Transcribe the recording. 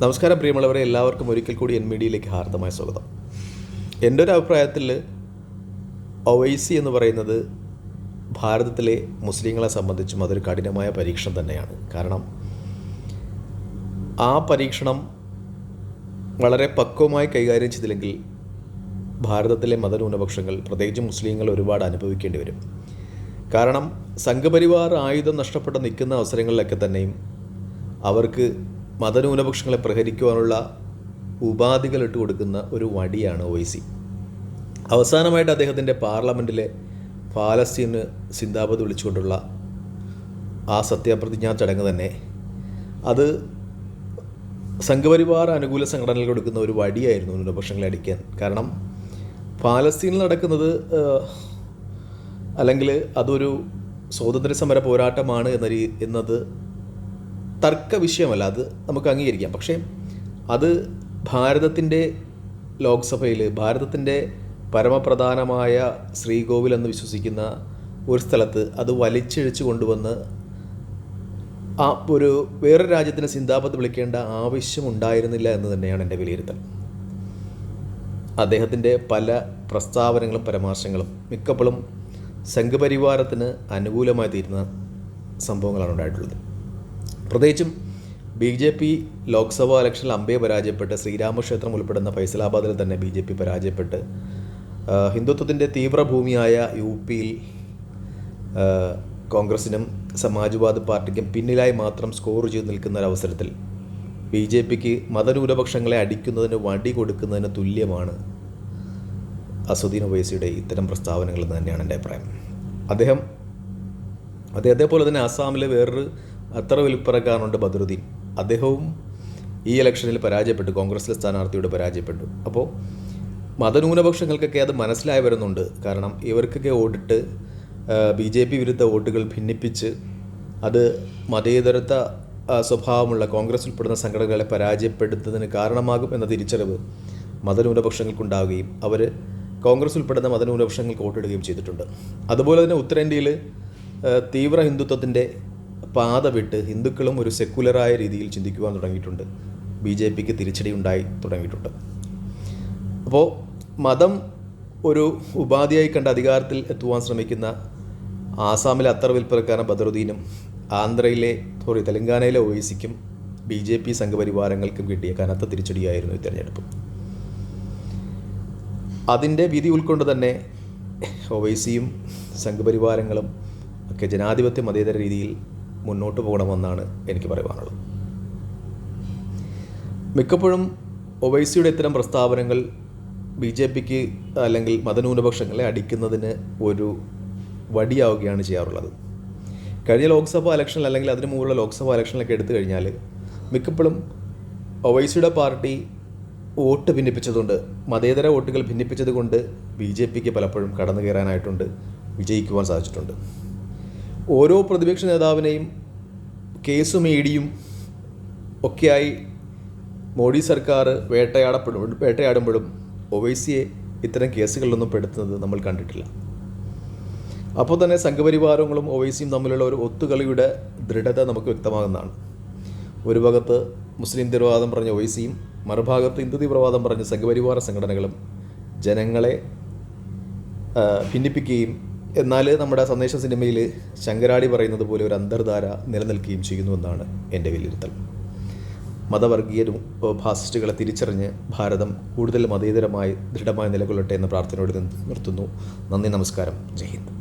നമസ്കാരം പ്രിയമുള്ളവരെ, എല്ലാവർക്കും ഒരിക്കൽ കൂടി എൻ മീഡിയയിലേക്ക് ഹാർദമായ സ്വാഗതം. എൻ്റെ ഒരു അഭിപ്രായത്തിൽ ഒവൈസി എന്ന് പറയുന്നത് ഭാരതത്തിലെ മുസ്ലിങ്ങളെ സംബന്ധിച്ചും അതൊരു കഠിനമായ പരീക്ഷണം തന്നെയാണ്. കാരണം ആ പരീക്ഷണം വളരെ പക്വമായി കൈകാര്യം ചെയ്തില്ലെങ്കിൽ ഭാരതത്തിലെ മതന്യൂനപക്ഷങ്ങൾ, പ്രത്യേകിച്ച് മുസ്ലിങ്ങൾ, ഒരുപാട് അനുഭവിക്കേണ്ടി വരും. കാരണം സംഘപരിവാർ ആയുധം നഷ്ടപ്പെട്ട് നിൽക്കുന്ന അവസരങ്ങളിലൊക്കെ തന്നെയും അവർക്ക് മതന്യൂനപക്ഷങ്ങളെ പ്രഹരിക്കുവാനുള്ള ഉപാധികൾ ഇട്ട് കൊടുക്കുന്ന ഒരു വടിയാണ് ഒവൈസി. അവസാനമായിട്ട് അദ്ദേഹത്തിൻ്റെ പാർലമെൻറ്റിലെ ഫലസ്തീന് സിന്ദാബാദ് വിളിച്ചുകൊണ്ടുള്ള ആ സത്യപ്രതിജ്ഞാ ചടങ്ങ് തന്നെ അത് സംഘപരിവാർ അനുകൂല സംഘടനകൾ കൊടുക്കുന്ന ഒരു വടിയായിരുന്നു ന്യൂനപക്ഷങ്ങളെ അടിക്കാൻ. കാരണം ഫലസ്തീനിൽ നടക്കുന്നത് അല്ലെങ്കിൽ അതൊരു സ്വാതന്ത്ര്യ സമര പോരാട്ടമാണ് എന്നത് തർക്ക വിഷയമല്ല, അത് നമുക്ക് അംഗീകരിക്കാം. പക്ഷേ അത് ഭാരതത്തിൻ്റെ ലോക്സഭയിൽ, ഭാരതത്തിൻ്റെ പരമപ്രധാനമായ ശ്രീകോവിൽ എന്ന് വിശ്വസിക്കുന്ന ഒരു സ്ഥലത്ത് അത് വലിച്ചിഴച്ച് കൊണ്ടുവന്ന് ആ ഒരു വേറൊരു രാജ്യത്തിന് സിന്ദാബാദ് വിളിക്കേണ്ട ആവശ്യമുണ്ടായിരുന്നില്ല എന്ന് തന്നെയാണ് എൻ്റെ വിലയിരുത്തൽ. അദ്ദേഹത്തിൻ്റെ പല പ്രസ്താവനകളും പരാമർശങ്ങളും മിക്കപ്പോഴും സംഘപരിവാരത്തിന് അനുകൂലമായി തീരുന്ന സംഭവങ്ങളാണ് ഉണ്ടായിട്ടുള്ളത്. പ്രത്യേകിച്ചും BJP ലോക്സഭാ ഇലക്ഷനിൽ അമ്പയെ പരാജയപ്പെട്ട്, ശ്രീരാമക്ഷേത്രം ഉൾപ്പെടുന്ന ഫൈസലാബാദിൽ തന്നെ BJP പരാജയപ്പെട്ട്, ഹിന്ദുത്വത്തിൻ്റെ തീവ്രഭൂമിയായ UP-യിൽ കോൺഗ്രസിനും സമാജ്വാദി പാർട്ടിക്കും പിന്നിലായി മാത്രം സ്കോർ ചെയ്ത് നിൽക്കുന്ന ഒരവസരത്തിൽ BJPക്ക് മതന്യൂനപക്ഷങ്ങളെ അടിക്കുന്നതിന് വടി കൊടുക്കുന്നതിന് തുല്യമാണ് അസദുദ്ദീൻ ഒവൈസിയുടെ ഇത്തരം പ്രസ്താവനകളെന്ന് തന്നെയാണ് എൻ്റെ അഭിപ്രായം. അദ്ദേഹത്തെ പോലെ തന്നെ ആസാമിലെ വേറൊരു അത്ര വിൽപ്പനക്കാരനുണ്ട്, ബദറുദ്ദീൻ. അദ്ദേഹവും ഈ ഇലക്ഷനിൽ പരാജയപ്പെട്ടു, കോൺഗ്രസിലെ സ്ഥാനാർത്ഥിയോട് പരാജയപ്പെട്ടു. അപ്പോൾ മതന്യൂനപക്ഷങ്ങൾക്കൊക്കെ അത് മനസ്സിലായി വരുന്നുണ്ട്. കാരണം ഇവർക്കൊക്കെ വോട്ടിട്ട് BJP വിരുദ്ധ വോട്ടുകൾ ഭിന്നിപ്പിച്ച് അത് മതേതരത്വ സ്വഭാവമുള്ള കോൺഗ്രസ് ഉൾപ്പെടുന്ന സംഘടനകളെ പരാജയപ്പെടുത്തുന്നതിന് കാരണമാകും എന്ന തിരിച്ചറിവ് മതന്യൂനപക്ഷങ്ങൾക്കുണ്ടാവുകയും അവർ കോൺഗ്രസ് ഉൾപ്പെടുന്ന മതന്യൂനപക്ഷങ്ങൾക്ക് വോട്ടിടുകയും ചെയ്തിട്ടുണ്ട്. അതുപോലെ തന്നെ ഉത്തരേന്ത്യയിൽ തീവ്ര ഹിന്ദുത്വത്തിൻ്റെ പാത വിട്ട് ഹിന്ദുക്കളും ഒരു സെക്കുലറായ രീതിയിൽ ചിന്തിക്കുവാൻ തുടങ്ങിയിട്ടുണ്ട്. BJPക്ക് തിരിച്ചടി ഉണ്ടായി തുടങ്ങിയിട്ടുണ്ട്. അപ്പോൾ മതം ഒരു ഉപാധിയായി കണ്ട് അധികാരത്തിൽ എത്തുവാൻ ശ്രമിക്കുന്ന ആസാമിലെ അത്തർ വിൽപ്പനക്കാരൻ ബദറുദ്ദീനും തെലങ്കാനയിലെ ഒവൈസിക്കും BJP സംഘപരിവാരങ്ങൾക്കും കിട്ടിയ കനത്ത തിരിച്ചടിയായിരുന്നു ഈ തിരഞ്ഞെടുപ്പ്. അതിൻ്റെ വിധി ഉൾക്കൊണ്ട് തന്നെ ഒവൈസിയും സംഘപരിവാരങ്ങളും ഒക്കെ ജനാധിപത്യ മതേതര രീതിയിൽ മുന്നോട്ട് പോകണമെന്നാണ് എനിക്ക് പറയുവാനുള്ളത്. മിക്കപ്പോഴും ഒവൈസിയുടെ ഇത്തരം പ്രസ്താവനകൾ BJPക്ക് അല്ലെങ്കിൽ മതന്യൂനപക്ഷങ്ങളെ അടിക്കുന്നതിന് ഒരു വടിയാവുകയാണ് ചെയ്യാറുള്ളത്. കഴിഞ്ഞ ലോക്സഭാ ഇലക്ഷനിൽ അല്ലെങ്കിൽ അതിനു മുമ്പുള്ള ലോക്സഭാ ഇലക്ഷനിലൊക്കെ എടുത്തു കഴിഞ്ഞാൽ മിക്കപ്പോഴും ഒവൈസിയുടെ പാർട്ടി വോട്ട് ഭിന്നിപ്പിച്ചതുകൊണ്ട്, മതേതര വോട്ടുകൾ ഭിന്നിപ്പിച്ചത് കൊണ്ട് BJPക്ക് പലപ്പോഴും കടന്നു കയറാനായിട്ടുണ്ട്, വിജയിക്കുവാൻ സാധിച്ചിട്ടുണ്ട്. ഓരോ പ്രതിപക്ഷ നേതാവിനെയും കേസും ED-യും ഒക്കെയായി മോഡി സർക്കാർ വേട്ടയാടുമ്പോഴും ഒവൈസിയെ ഇത്തരം കേസുകളിലൊന്നും പെടുത്തുന്നത് നമ്മൾ കണ്ടിട്ടില്ല. അപ്പോൾ തന്നെ സംഘപരിവാരങ്ങളും ഒവൈസിയും തമ്മിലുള്ള ഒരു ഒത്തുകളിയുടെ ദൃഢത നമുക്ക് വ്യക്തമാകുന്നതാണ്. ഒരു ഭാഗത്ത് മുസ്ലിം തീവ്രവാദം പറഞ്ഞ ഒവൈസിയും മറുഭാഗത്ത് ഹിന്ദു തീവ്രവാദം പറഞ്ഞ സംഘപരിവാര സംഘടനകളും ജനങ്ങളെ ഭിന്നിപ്പിക്കുകയും, എന്നാൽ നമ്മുടെ സന്ദേശ സിനിമയിൽ ശങ്കരാടി പറയുന്നത് പോലെ ഒരു അന്തർധാര നിലനിൽക്കുകയും ചെയ്യുന്നുവെന്നാണ് എൻ്റെ വിലയിരുത്തൽ. മതവർഗീയ ഫാസിസ്റ്റുകളെ തിരിച്ചറിഞ്ഞ് ഭാരതം കൂടുതൽ മതേതരമായി ദൃഢമായി നിലകൊള്ളട്ടെ എന്ന പ്രാർത്ഥനയോട് നിർത്തുന്നു. നന്ദി, നമസ്കാരം, ജയ് ഹിന്ദ്.